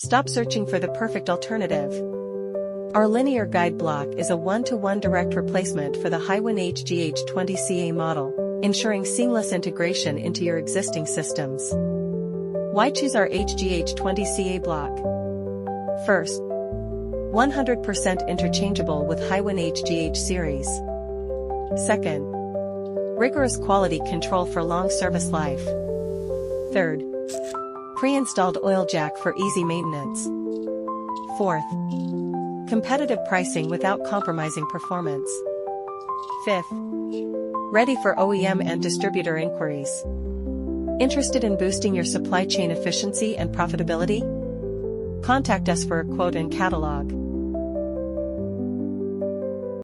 Stop searching for the perfect alternative. Our linear guide block is a 1-to-1 direct replacement for the HIWIN HGH20CA model, ensuring seamless integration into your existing systems. Why choose our HGH20CA block? First, 100% interchangeable with HIWIN HGH series. Second, rigorous quality control for long service life. Third, pre-installed oil jack for easy maintenance. Fourth, competitive pricing without compromising performance. Fifth, ready for OEM and distributor inquiries. Interested in boosting your supply chain efficiency and profitability? Contact us for a quote and catalog.